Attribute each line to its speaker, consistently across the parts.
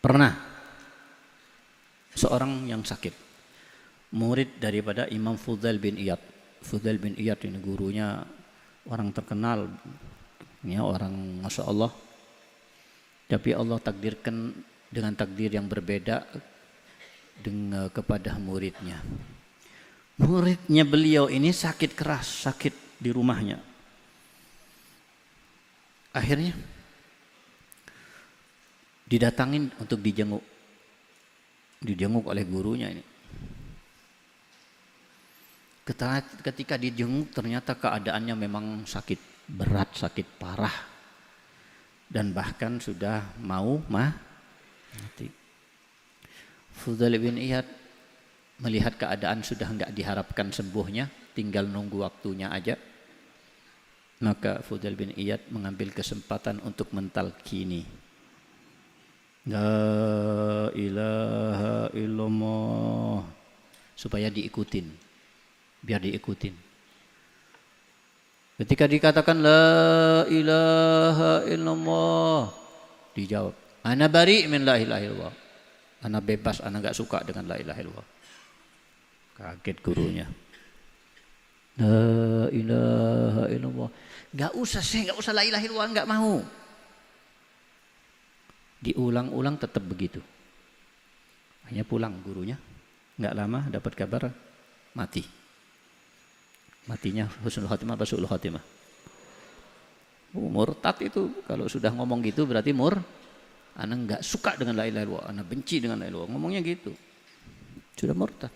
Speaker 1: Pernah seorang yang sakit, murid daripada Imam Fudail bin Iyad. Fudail bin Iyad ini gurunya orang terkenal, ya, orang Masya Allah. Tapi Allah takdirkan dengan takdir yang berbeda dengan kepada muridnya. Muridnya beliau ini sakit keras, sakit di rumahnya. Akhirnya didatangin untuk dijenguk oleh gurunya ini. Ketika dijenguk ternyata keadaannya memang sakit berat, sakit parah, dan bahkan sudah mau mati. Fudail bin Iyad melihat keadaan sudah enggak diharapkan sembuhnya, tinggal nunggu waktunya aja. Maka Fudail bin Iyad mengambil kesempatan untuk mentalkini, La ilaha illallah, supaya diikutin, biar diikutin. Ketika dikatakan La ilaha illallah, dijawab, Ana bari min la ilaha illallah, ana bebas, ana gak suka dengan la ilaha illallah. Kaget gurunya. La ilaha illallah. Gak usah la ilaha illallah, gak mau. Diulang-ulang tetap begitu. Hanya pulang gurunya, gak lama dapat kabar mati. Matinya husnul khotimah apa su'ul khotimah? Murtad itu kalau sudah ngomong gitu berarti ana gak suka dengan la ilaha illallah, ana benci dengan la ilaha illallah, ngomongnya gitu. Sudah murtad.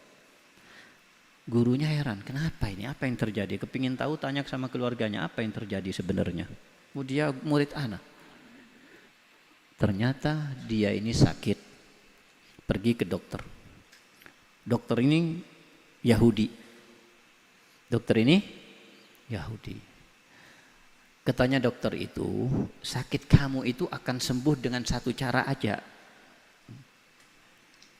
Speaker 1: Gurunya heran, kenapa ini? Apa yang terjadi? Kepingin tahu, tanya sama keluarganya, apa yang terjadi sebenarnya? Dia murid anak. Ternyata dia ini sakit. Pergi ke dokter. Dokter ini Yahudi. Dokter ini Yahudi. Katanya dokter itu, sakit kamu itu akan sembuh dengan satu cara aja.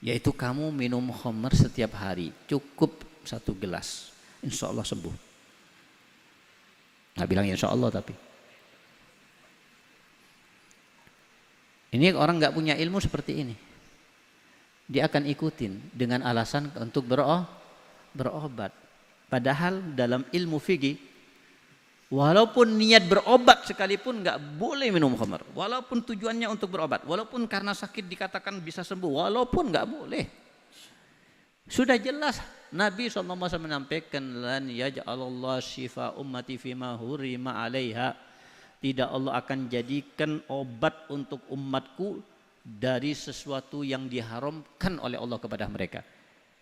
Speaker 1: Yaitu kamu minum khamr setiap hari. Cukup 1 gelas, insya Allah sembuh. Nggak bilang insya Allah tapi. Ini orang nggak punya ilmu seperti ini. Dia akan ikutin dengan alasan untuk berobat. Padahal dalam ilmu fikih, walaupun niat berobat sekalipun nggak boleh minum khamr. Walaupun tujuannya untuk berobat, walaupun karena sakit dikatakan bisa sembuh, walaupun nggak boleh. Sudah jelas Nabi SAW menyampaikan, lan yaj'alallah syifa ummati fima hurima 'alaiha. Tidak Allah akan jadikan obat untuk umatku dari sesuatu yang diharamkan oleh Allah kepada mereka.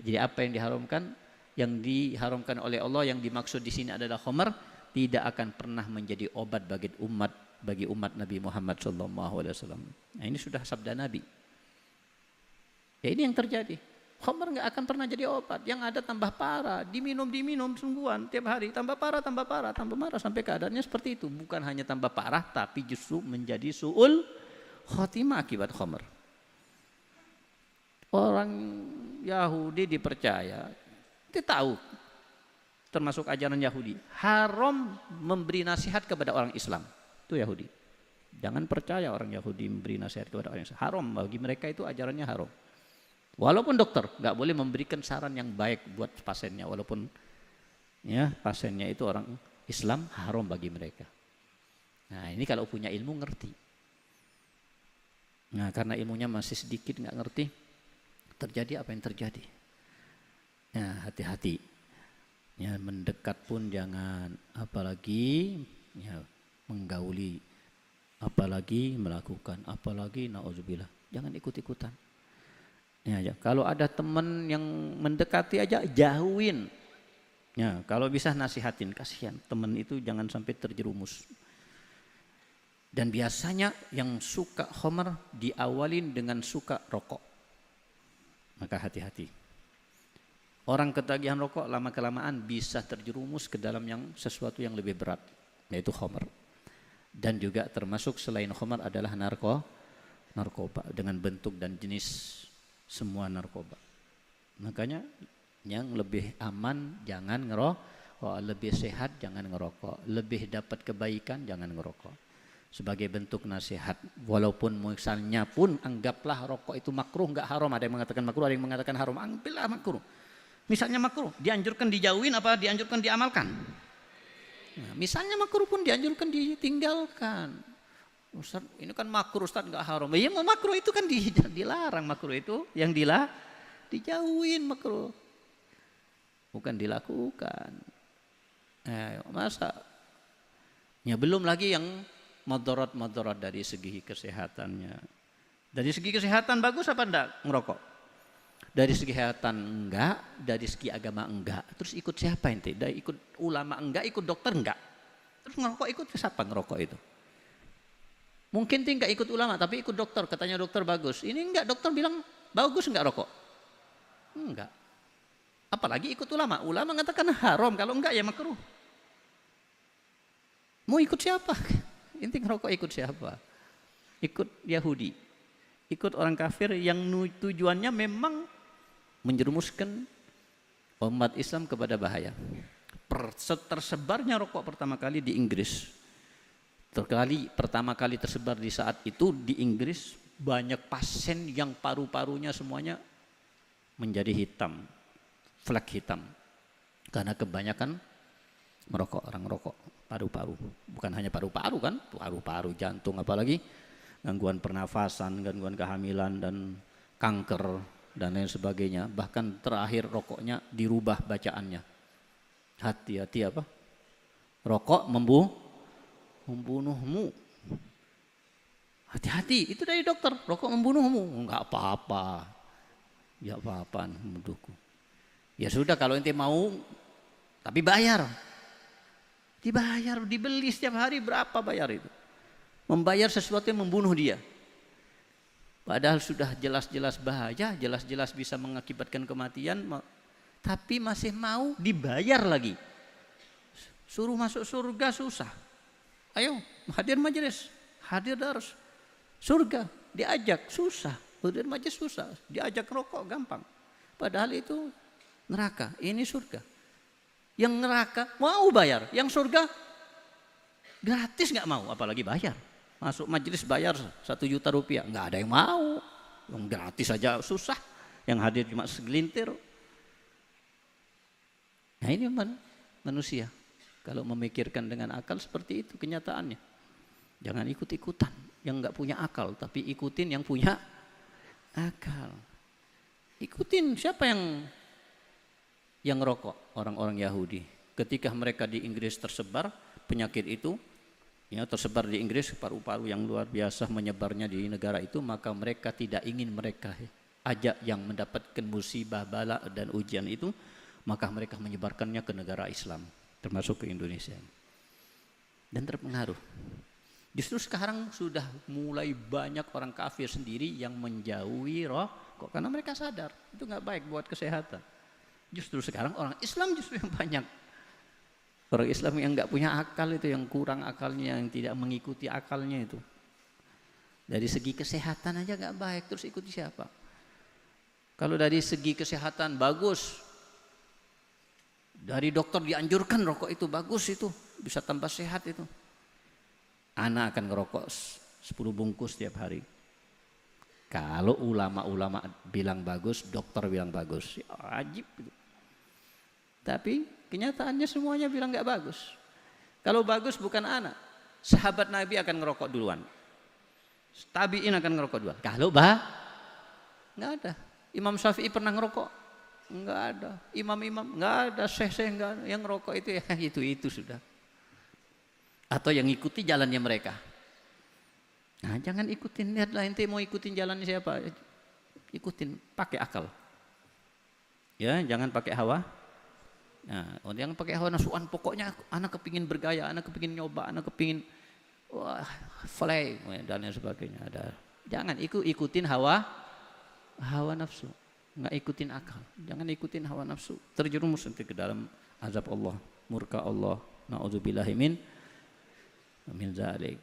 Speaker 1: Jadi apa yang diharamkan? Yang diharamkan oleh Allah, yang dimaksud di sini adalah khamr, tidak akan pernah menjadi obat bagi umat Nabi Muhammad SAW. Nah, ini sudah sabda Nabi. Ya, ini yang terjadi. Khamr nggak akan pernah jadi obat, yang ada tambah parah, diminum sungguhan tiap hari, tambah parah sampai keadaannya seperti itu. Bukan hanya tambah parah, tapi justru menjadi su'ul khotimah akibat khamr. Orang Yahudi dipercaya, dia tahu, termasuk ajaran Yahudi, haram memberi nasihat kepada orang Islam. Itu Yahudi. Jangan percaya orang Yahudi memberi nasihat kepada orang Islam. Haram, bagi mereka itu ajarannya haram. Walaupun dokter nggak boleh memberikan saran yang baik buat pasiennya, walaupun ya pasiennya itu orang Islam, haram bagi mereka. Nah, ini kalau punya ilmu ngerti. Nah, karena ilmunya masih sedikit nggak ngerti, terjadi apa yang terjadi. Ya, hati-hati. Ya, mendekat pun jangan, apalagi ya menggauli, apalagi melakukan, apalagi nauzubillah, jangan ikut-ikutan. Ya, kalau ada teman yang mendekati aja jauhin. Ya, kalau bisa nasihatin, kasihan teman itu jangan sampai terjerumus. Dan biasanya yang suka khamr diawalin dengan suka rokok. Maka hati-hati. Orang ketagihan rokok lama-kelamaan bisa terjerumus ke dalam sesuatu yang lebih berat, yaitu khamr. Dan juga termasuk selain khamr adalah narkoba dengan bentuk dan jenis semua narkoba. Makanya yang lebih aman jangan ngerokok, lebih sehat jangan ngerokok, lebih dapat kebaikan jangan ngerokok. sebagai bentuk nasihat. Walaupun misalnya pun anggaplah rokok itu makruh, enggak haram. Ada yang mengatakan makruh, ada yang mengatakan haram. Ambillah makruh. Misalnya makruh, dianjurkan dijauhin apa dianjurkan diamalkan? Nah, misalnya makruh pun dianjurkan ditinggalkan. Ustaz, ini kan makruh, Ustaz, enggak haram. Ya makruh itu kan dilarang, makruh itu yang dijauhin makruh. Bukan dilakukan. Masa? Ya belum lagi yang madarat dari segi kesehatannya. Dari segi kesehatan bagus apa enggak ngerokok? Dari segi kesehatan enggak, dari segi agama enggak. Terus ikut siapa ente? Dari ikut ulama enggak, ikut dokter enggak. Terus ngerokok ikut siapa ngerokok itu? Mungkin enggak ikut ulama tapi ikut dokter, katanya dokter bagus. Ini enggak, dokter bilang bagus enggak rokok? Enggak. Apalagi ikut ulama. Ulama mengatakan haram, kalau enggak ya makruh. Mau ikut siapa? Inti ngerokok ikut siapa? Ikut Yahudi. Ikut orang kafir yang tujuannya memang menjerumuskan umat Islam kepada bahaya. Tersebarnya rokok pertama kali di Inggris. Pertama kali tersebar di saat itu di Inggris, banyak pasien yang paru-parunya semuanya menjadi hitam, flek hitam. Karena kebanyakan merokok, orang merokok. Paru-paru, bukan hanya paru-paru kan, paru-paru, jantung, apalagi gangguan pernafasan, gangguan kehamilan dan kanker dan lain sebagainya. Bahkan terakhir rokoknya dirubah bacaannya. Hati-hati apa? Rokok membunuhmu. Hati-hati, itu dari dokter. Rokok membunuhmu, enggak apa-apa. Ya apa-apaan membunuhku. Ya sudah kalau ente mau, tapi bayar. Dibayar, dibeli setiap hari, berapa bayar itu? Membayar sesuatu yang membunuh dia. Padahal sudah jelas-jelas bahaya, jelas-jelas bisa mengakibatkan kematian, tapi masih mau dibayar lagi. Suruh masuk surga susah. Ayo hadir majelis, hadir darus. Surga diajak susah, hadir majelis susah, diajak rokok gampang. Padahal itu neraka, ini surga. Yang neraka mau bayar, yang surga gratis nggak mau, apalagi bayar. Masuk majelis bayar 1 juta rupiah, nggak ada yang mau. Yang gratis saja susah, yang hadir cuma segelintir. Nah ini manusia, kalau memikirkan dengan akal seperti itu kenyataannya. Jangan ikut-ikutan yang nggak punya akal, tapi ikutin yang punya akal. Ikutin siapa yang rokok, orang-orang Yahudi. Ketika mereka di Inggris tersebar penyakit itu, ya tersebar di Inggris, paru-paru yang luar biasa menyebarnya di negara itu, maka mereka tidak ingin mereka ajak yang mendapatkan musibah, bala dan ujian itu, maka mereka menyebarkannya ke negara Islam, termasuk ke Indonesia. Dan terpengaruh. Justru sekarang sudah mulai banyak orang kafir sendiri yang menjauhi rokok karena mereka sadar itu nggak baik buat kesehatan. Justru sekarang orang Islam justru yang banyak. Orang Islam yang nggak punya akal itu, yang kurang akalnya, yang tidak mengikuti akalnya itu. Dari segi kesehatan aja nggak baik, terus ikuti siapa? Kalau dari segi kesehatan bagus, dari dokter dianjurkan rokok itu bagus, itu bisa tambah sehat itu. Anak akan ngerokok 10 bungkus setiap hari. Kalau ulama-ulama bilang bagus, dokter bilang bagus, ya wajib itu. Tapi kenyataannya semuanya bilang nggak bagus. Kalau bagus bukan anak, sahabat Nabi akan ngerokok duluan, tabiin akan ngerokok duluan. Kalau nggak ada. Imam Syafi'i pernah ngerokok? Nggak ada. Imam-imam nggak ada. Syekh-syekh nggak ada. Yang ngerokok itu ya itu sudah. Atau yang ikuti jalannya mereka. Nah, jangan ikutin, lihatlah ente mau ikutin jalannya siapa? Ikutin, pakai akal. Ya, jangan pakai hawa. Nah, yang pakai hawa nafsuan, pokoknya anak kepingin bergaya, anak kepingin nyoba, anak kepingin fly dan lain sebagainya. Ada. Jangan ikutin hawa nafsu, nggak ikutin akal. Jangan ikutin hawa nafsu, terjerumus nanti ke dalam azab Allah, murka Allah. Na'udzubillahi min zalik.